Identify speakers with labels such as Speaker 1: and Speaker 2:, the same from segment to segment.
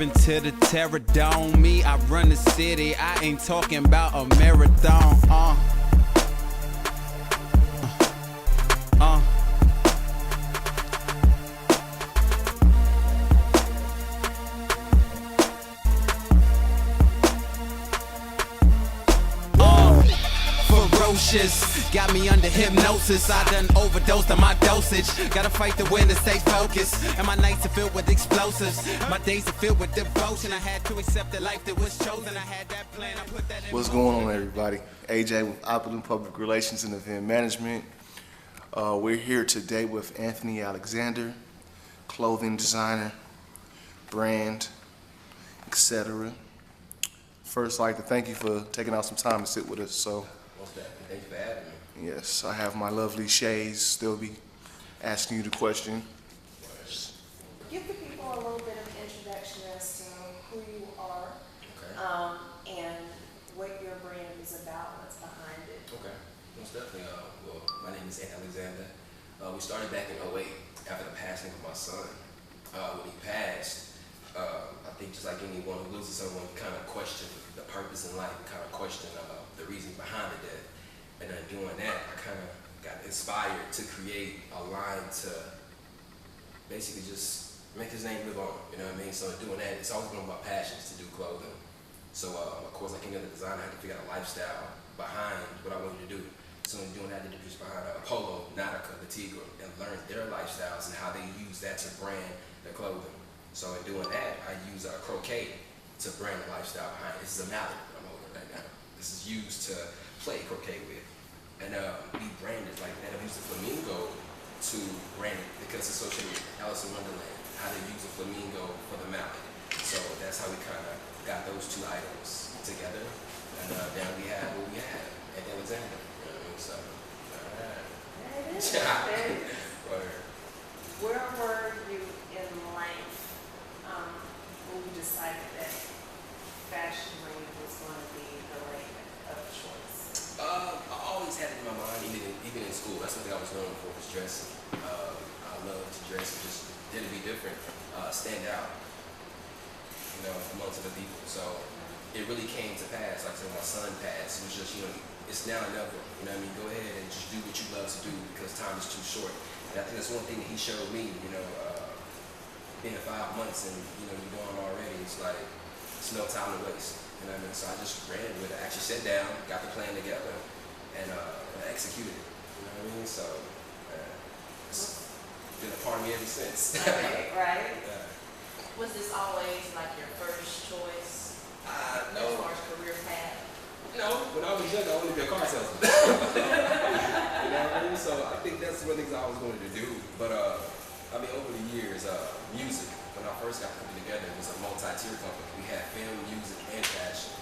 Speaker 1: Been to the Terror Dome, me, I run the city. I ain't talking about a marathon. Got me under hypnosis, I done overdosed on my dosage. Gotta fight the wind to stay focused. And my nights are filled with explosives. My days are filled with devotion. I had to accept the life that was chosen. I had that plan, I put that in.
Speaker 2: What's going on, everybody? AJ with Opulent Public Relations and Event Management. We're here today with Anthony Alexander, clothing designer, brand, etc. First, I'd like to thank you for taking out some time to sit with us.
Speaker 3: Most definitely. Thank you for having me.
Speaker 2: Yes, I have my lovely Shays. They'll be asking you the question.
Speaker 4: Give the people a little bit of introduction as to who you are, and what your brand is about, what's behind it.
Speaker 3: Okay, most definitely. Well, my name is Anthony Alexander. We started back in 2008 after the passing of my son. When he passed, I think just like anyone who loses someone, you kind of question the purpose in life, you kind of question the reason behind the death. And then doing that, I kind of got inspired to create a line to basically just make his name live on, you know what I mean? So doing that, it's always been my passion to do clothing. So of course, like any other designer, I had to figure out a lifestyle behind what I wanted to do. So in doing that, I did the just behind Polo, Nautica, the Tigra, and learned their lifestyles and how they use that to brand their clothing. So in doing that, I use croquet to brand the lifestyle behind it. This is a mallet that I'm holding right now. This is used to play croquet with. And be branded like that. I've used the flamingo to brand it because it's associated with Alice in Wonderland, how they use the flamingo for the mallet. So that's how we kind of got those two items together. And now we have what we have at Alexander. You know what I mean? So,
Speaker 4: There it is. There it is. Where were you in life when you decided that fashion week was going to be the lane of choice?
Speaker 3: I always had it in my mind, even in school. That's something I was known for, was dressing. I love to dress and just did to be different, stand out, you know, amongst other people. So it really came to pass. Like I said, when my son passed, it was just, you know, it's now or never. You know what I mean? Go ahead and just do what you love to do because time is too short. And I think that's one thing that he showed me, you know, being 5 months and, you know, you're gone already. It's like, it's no time to waste. You know what I mean? So I just ran with it. I actually sat down, got the plan together, and executed it. You know what I mean? So it's been a part of me ever since.
Speaker 4: Right.
Speaker 3: Yeah.
Speaker 5: Was this always like your first choice
Speaker 3: No.
Speaker 5: as far as career path?
Speaker 3: No. When I was young, I wanted to be a car salesman. You know what I mean? So I think that's one of the things I always wanted to do. But I mean, over the years, music. When I first got put together, it was a multi-tier company. We had film, music, and fashion.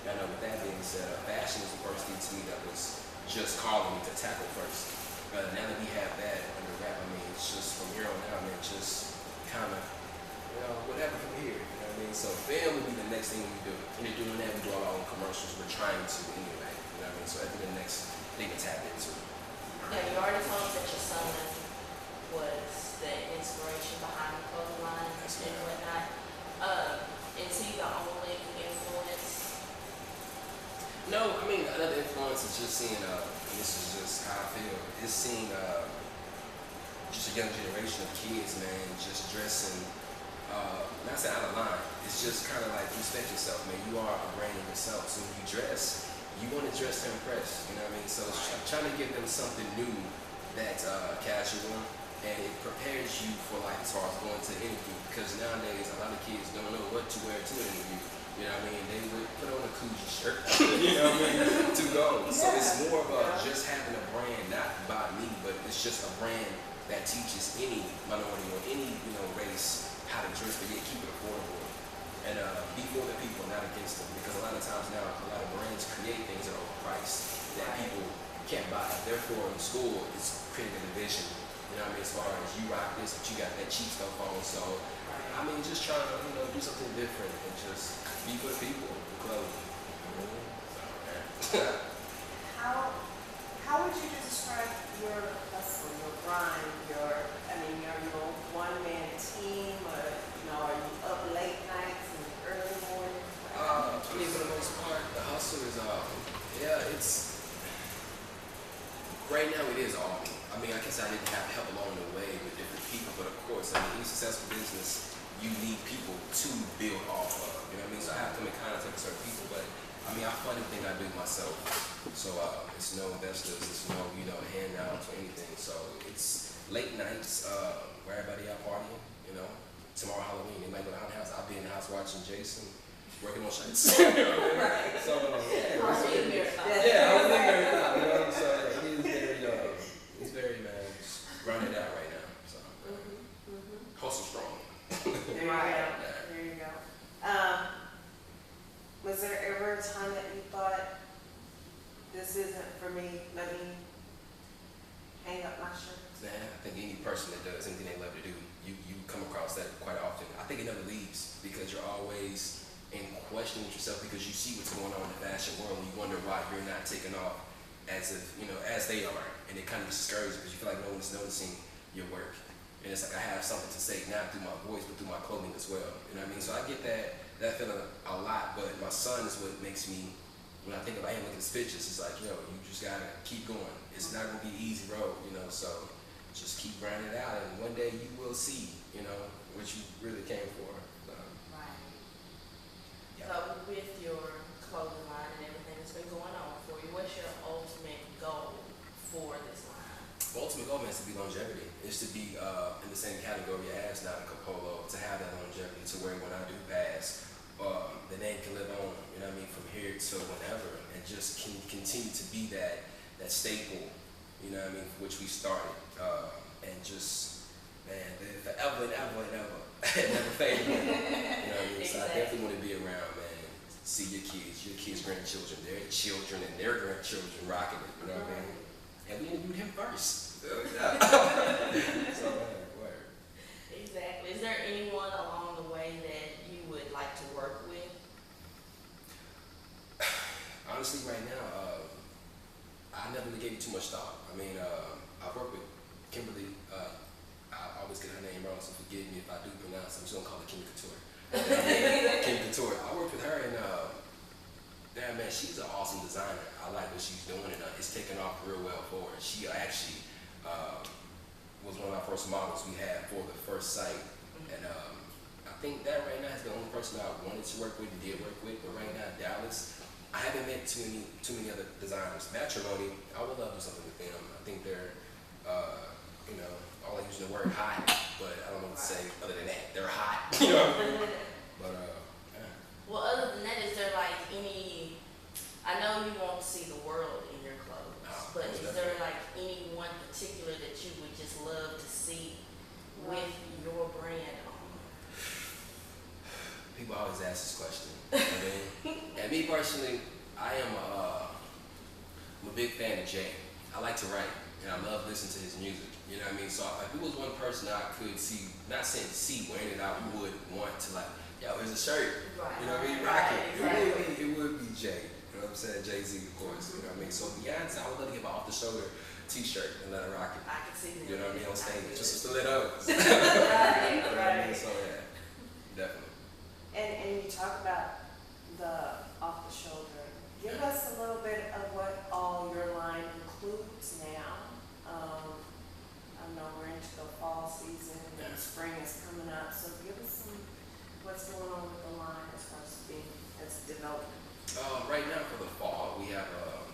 Speaker 3: And with that being said, fashion was the first thing to me that was just calling me to tackle first. Now that we have that under wrap, I mean, it's just from here on out, man, just kind of, you know, whatever from here. You know what I mean? So film will be the next thing we do. And in doing that, we do all our own commercials. We're trying to anyway. You know what I mean? So that'll be the next thing to tap into.
Speaker 5: Now, you already told us that your son was the inspiration behind the clothing line and whatnot. Is he the only influence?
Speaker 3: No, I mean, another influence is just seeing, and this is just how I feel, is seeing just a young generation of kids, man, just dressing, not saying out of line, it's just kind of like respect yourself, man. You are a brand in yourself, so when you dress, you want to dress to impress, you know what I mean? So it's trying to give them something new that's casual, and it prepares you for like as far as going to an interview, because nowadays a lot of kids don't know what to wear to an interview. You know what I mean? They would put on a Coogee shirt, you know what I mean, to go. So it's more about just having a brand, not by me, but it's just a brand that teaches any minority or any, you know, race how to dress, but yet keep it affordable. And be for the people, not against them. Because a lot of times now, a lot of brands create things that are overpriced that people can't buy. Therefore, in school, it's creating a division. You know what I mean? As far as you rock this, but you got that cheap stuff on. So, I mean, just trying to, you know, do something different and just be for the people, the clothes. So,
Speaker 4: How would you describe your hustle, your grind, your one-man team, or, you know, are you up late nights
Speaker 3: Yeah, it's right now it is all me. I mean, I guess I didn't have help along the way with different people, but of course, I mean, any successful business, you need people to build off of. You know what I mean? So I have to come in contact with certain people, but I mean, I fund everything I do myself. So it's no investors, it's no handouts or anything. So it's late nights where everybody out partying. You know, tomorrow Halloween, they might go down the house. I'll be in the house watching Jason. Working on shirts.
Speaker 4: Right.
Speaker 3: So yeah,
Speaker 5: I'll see you there.
Speaker 3: yeah, I was in there now, you know. So he's very just grinding out right now. So hustle strong.
Speaker 4: There you go. There you go. Was there ever a time that you thought, this isn't for me, let me hang up my shirt?
Speaker 3: Man, I think any person that does anything they love to do, you come across that quite often. I think it never leaves because you're always in questioning yourself because you see what's going on in the fashion world and you wonder why you're not taking off as if, as they are. And it kind of discourages because you feel like no one's noticing your work. And it's like I have something to say, not through my voice, but through my clothing as well. You know what I mean? So I get that feeling a lot, but my son is what makes me, when I think about him, look at his pictures, it's like, you just gotta keep going. It's not gonna be an easy road, so just keep grinding it out, and one day you will see, what you really came for. So,
Speaker 5: Right.
Speaker 3: yeah.
Speaker 5: So with your clothing line and everything that's been going on for you, what's your ultimate goal for this line?
Speaker 3: Ultimate goal is to be longevity. It's to be in the same category as Nautica Polo, to have that longevity to where when I do pass, the name can live on, from here to whenever, and just can continue to be that staple, for which we started, and just, man, live forever and ever and ever, and never fade away. So I definitely want to be around, man, see your kids' grandchildren, their children and their grandchildren rocking it, what I mean? And we interviewed him first. So, word.
Speaker 5: Exactly. Is there anyone along the way that you would like to work with?
Speaker 3: Honestly, right now, I never really gave it too much thought. I mean, I've worked with Kimberly. I always get her name wrong, so forgive me if I do pronounce it. I'm just going to call her Kim Couture. Kim Couture. I worked with her, and man, she's an awesome designer. I like what she's doing, and it's taken off real well for her. She actually was one of our first models we had for the first site, and I think that right now is the only person I wanted to work with and did work with. But right now, Dallas, I haven't met too many other designers. Matrimony, I would love to do something with them. I think they're, all I use the word hot, but I don't know what to say other than that. They're hot, But yeah.
Speaker 5: Well, other than that, is there like any, I know you want to see the world in your clothes, but is there like any one particular that you would just love to see with your brand on?
Speaker 3: People always ask this question. And me personally, I'm a big fan of Jay. I like to write, and I love listening to his music. You know what I mean? So if it was one person I could see, not saying see wearing it, I would want to here's a shirt.
Speaker 5: Right.
Speaker 3: You know what I mean?
Speaker 5: Right,
Speaker 3: Rock it.
Speaker 5: exactly.
Speaker 3: It would be Jay. You know what I'm saying? Jay-Z, of course. You know what I mean? So Beyonce, I would love to give an off-the-shoulder t-shirt and let her rock it.
Speaker 5: I can see that.
Speaker 3: You know what I mean? On stage, just to let others.
Speaker 5: Right,
Speaker 3: You know what I mean?
Speaker 5: right.
Speaker 3: So yeah, definitely.
Speaker 4: And you talk about the off-the-shoulder. Give us a little bit of what all your line includes now. I know we're into the fall season and spring is coming up, so give us what's going on with the line as far as development.
Speaker 3: Right now for the fall, we have the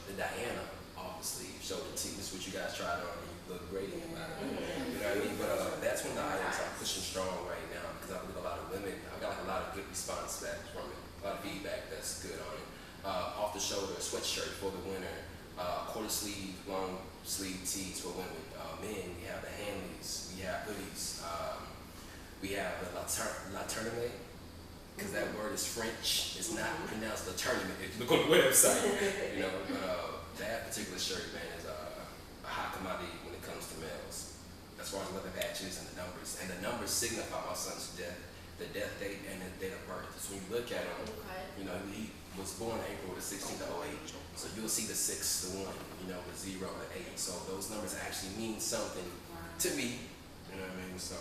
Speaker 3: the Diana off the sleeve shoulder tee. This is what you guys tried on and you look great in about it. You know what I mean? But that's one of the items I'm pushing strong right now because I believe a lot of women, I've got a lot of good response back from it, a lot of feedback that's good on it. Off the shoulder sweatshirt for the winter, quarter sleeve, long sleeve tees for women. Men, we have the Hanleys, we have hoodies, we have the La Tournament, because that word is French. It's not pronounced La Tournament if you look on the website. But that particular shirt, man, is a hot commodity when it comes to males. As far as leather patches and the numbers. And the numbers signify my son's death, the death date and the date of birth. So when you look at him, he was born April the 16th of 08. So you'll see the 6, the 1, the 0, the 8. So those numbers actually mean something to me. You know what I mean? So,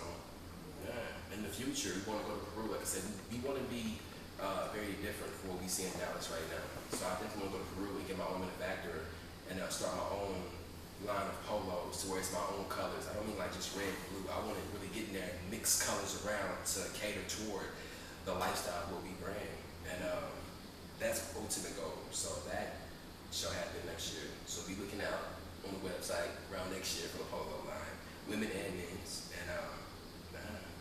Speaker 3: yeah. In the future, we want to go to Peru. Like I said, we want to be very different from what we see in Dallas right now. So I definitely want to go to Peru and get my own manufacturer and start my own line of polos to where it's my own colors. I don't mean like just red and blue. I want to really get in there and mix colors around to cater toward the lifestyle of what we bring. And that's the ultimate goal. So that shall happen next year. So be looking out on the website around next year for the polo line, women and men's. And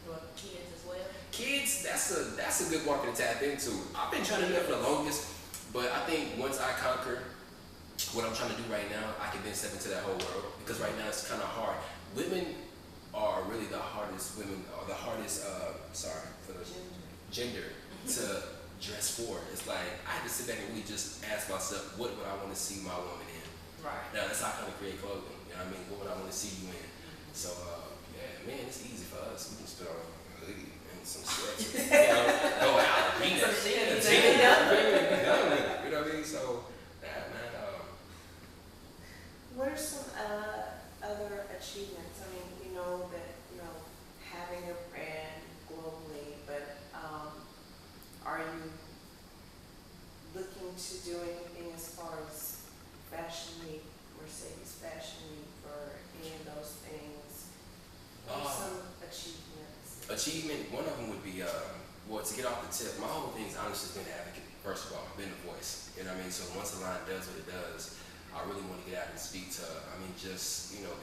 Speaker 5: Well, kids as well.
Speaker 3: kids, that's a good market to tap into. I've been trying to do that for the longest, but I think once I conquer what I'm trying to do right now, I can then step into that whole world. Because right now it's kind of hard. Women are really the hardest for the gender to dress for. It's like I had to sit back and really just ask myself, what would I want to see my woman in?
Speaker 5: Right.
Speaker 3: Now that's how I kind of create clothing. You know what I mean? What would I want to see you in? So yeah, man, it's easy for us. We can just put on a hoodie and some sweats. Go out, be there. You know what I mean? So yeah, man.
Speaker 4: What are some other achievements? I mean, we know that, having a brand globally, but are you looking to do anything as far as Fashion Week, Mercedes Fashion Week, or any of those things? What are some achievements?
Speaker 3: Achievement, one of them would be, well, to get off the tip, my whole thing is honestly been an advocate, first of all, been a voice. You know what I mean? So once a line does what it does, I really want to get out and speak to,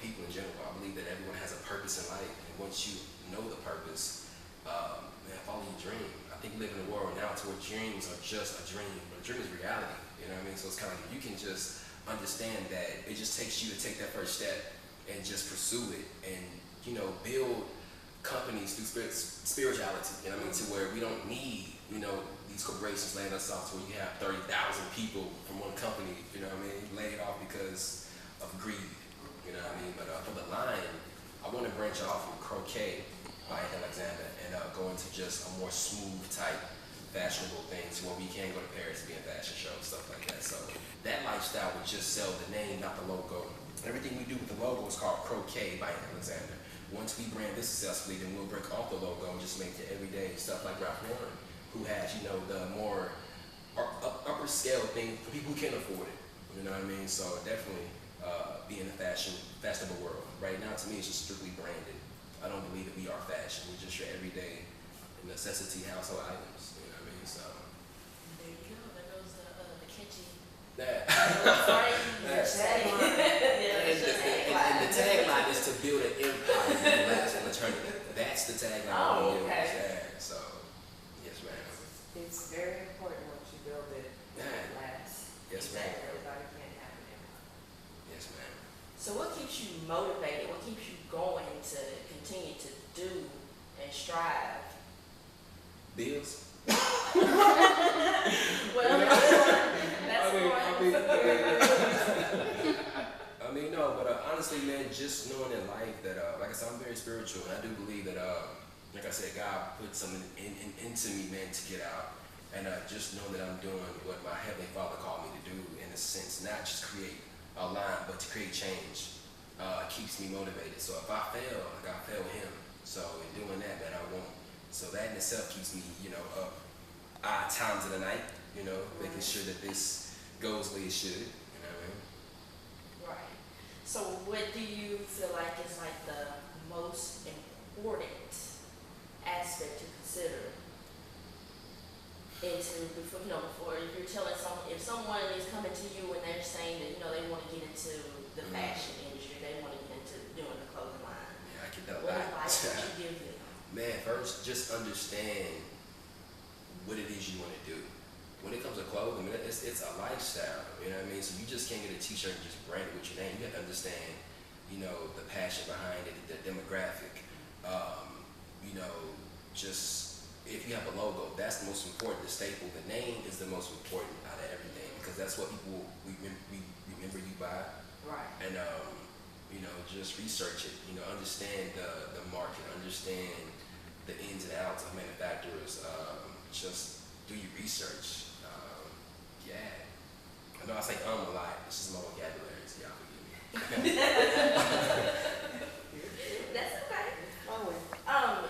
Speaker 3: people in general. I believe that everyone has a purpose in life, and once you know the purpose, man, follow your dream. I think we live in a world now to where dreams are just a dream, but a dream is reality. You know what I mean? So it's kind of like you can just understand that it just takes you to take that first step and just pursue it, and build companies through spirituality. You know what I mean? To where we don't need these corporations laying us off to where you have 30,000 people from one company, you know what I mean, laid off because of greed, you know what I mean? But for the line, I want to branch off from Croquet by Alexander and go into just a more smooth type, fashionable thing to where we can go to Paris and be in fashion shows, stuff like that. So that lifestyle would just sell the name, not the logo. Everything we do with the logo is called Croquet by Alexander. Once we brand this successfully, then we'll break off the logo and just make it everyday stuff like Ralph Lauren, who has, the more upper scale thing for people who can afford it. You know what I mean? So definitely be in the fashionable world. Right now, to me, it's just strictly branded. I don't believe that we are fashion. We're just your everyday necessity household items. You know what I mean? So
Speaker 5: There you go. There goes the catchy
Speaker 3: that.
Speaker 5: phrase.
Speaker 3: And the tagline is to build an empire that lasts for eternity. That's the tagline.
Speaker 4: Oh,
Speaker 3: we use.
Speaker 4: okay.
Speaker 3: Yeah, so, yes, ma'am.
Speaker 4: It's very important once you build it,
Speaker 3: Yeah.
Speaker 4: it lasts.
Speaker 3: Yes, ma'am.
Speaker 4: Everybody can't have it.
Speaker 3: Yes, ma'am.
Speaker 5: So what keeps you motivated? What keeps you going to continue to do and strive?
Speaker 3: Bills?
Speaker 5: Well, that's
Speaker 3: No, but honestly, man, just knowing in life that, like I said, I'm very spiritual, and I do believe that, like I said, God put something into me, man, to get out, and just knowing that I'm doing what my Heavenly Father called me to do, in a sense, not just create a line, but to create change, keeps me motivated. So if I fail, like I fail Him. So in doing that, man, I won't. So that in itself keeps me, up odd times of the night, making sure that this goes the way it should. You know what I mean?
Speaker 5: right. So what do you feel like is like the most important aspect to consider before if you're telling if someone is coming to you and they're saying that they want to get into the fashion industry, they want to get into doing the clothing line.
Speaker 3: Yeah, I get that
Speaker 5: What
Speaker 3: back.
Speaker 5: advice would you give them?
Speaker 3: Man, first, just understand what it is you want to do. When it comes to clothing, it's a lifestyle, you know what I mean? So you just can't get a t-shirt and just brand it with your name. You have to understand, the passion behind it, the demographic. Just if you have a logo, that's the most important, the staple. The name is the most important out of everything because that's what people remember you by.
Speaker 5: Right.
Speaker 3: And, just research it, understand the market, understand the ins and outs of manufacturers, just do your research. Yeah. I know I say a lot, this is my vocabulary, so y'all forgive me.
Speaker 5: That's okay.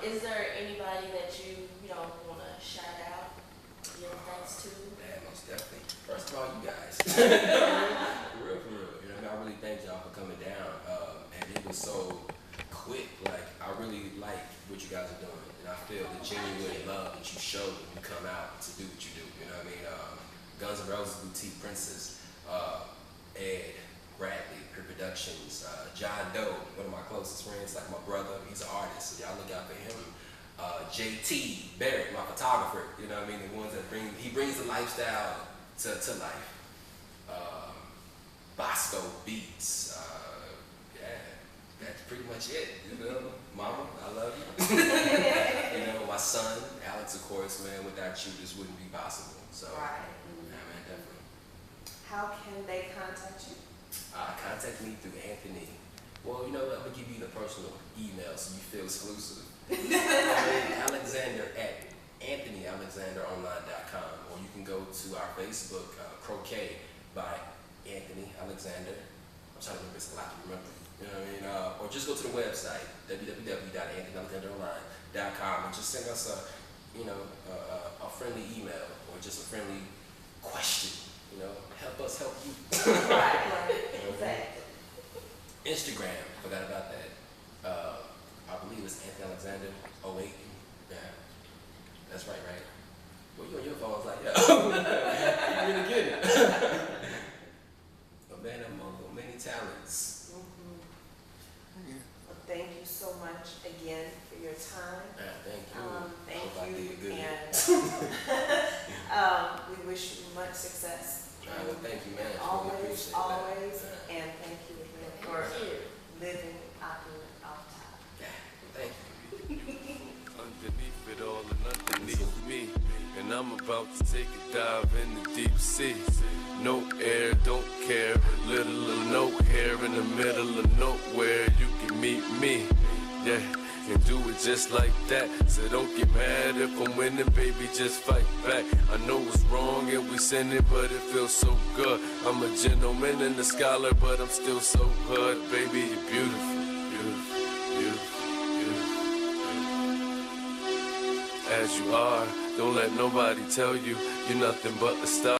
Speaker 5: Is there anybody that you want to shout out?
Speaker 3: For real, for real. You know, I really thank y'all for coming down. And it was so quick. Like, I really like what you guys are doing. And I feel the genuine love that you show when you come out to do what you do. You know what I mean? Guns N' Roses Boutique Princess, Ed, Bradley, Pure Productions, John Doe, one of my closest friends, like my brother, he's an artist, so y'all look out for him. JT Barrett, my photographer, you know what I mean? The ones that he brings the lifestyle to life. Bosco Beats, yeah, that's pretty much it, you know? Mama, I love you. You know, my son, Alex, of course, man, without you, this wouldn't be possible, so.
Speaker 4: Right.
Speaker 3: Yeah, man, definitely.
Speaker 4: How can they contact you?
Speaker 3: Contact me through Anthony. Well, you know what? I'm gonna give you the personal email so you feel exclusive. Alexander at AnthonyAlexanderOnline.com, or you can go to our Facebook, Croquet by Anthony Alexander. I'm trying to remember, it's a lot to remember. You know what I mean? Or just go to the website, www.AnthonyAlexanderOnline.com, and just send us a friendly email or just a friendly question. You know, help us help you.
Speaker 4: Right, exactly.
Speaker 3: Instagram, forgot about that. I believe it's Anthony Alexander 08. Yeah, that's right? Well, you on your phone, I was like, yeah, you really get it. A man among many talents.
Speaker 4: Well, thank you so much again for your time.
Speaker 3: Thank you.
Speaker 4: Thank
Speaker 3: Hope I
Speaker 4: you,
Speaker 3: did good.
Speaker 4: and we wish you much success.
Speaker 3: Well, thank you, man. I really
Speaker 4: Always,
Speaker 3: appreciate
Speaker 4: always,
Speaker 3: that.
Speaker 4: and thank you again for living opulent off top.
Speaker 3: Yeah. Thank you.
Speaker 6: Underneath it all and underneath me, and I'm about to take a dive in the deep sea. No air, don't care, little or no hair in the middle of nowhere. You can meet me, yeah, and do it just like that. So don't get mad if I'm winning, baby, just fight back. I know it's wrong and we sinning, but it feels so good. I'm a gentleman and a scholar, but I'm still so hood, baby. You're beautiful, beautiful, beautiful, beautiful. As you are, don't let nobody tell you you're nothing but a star.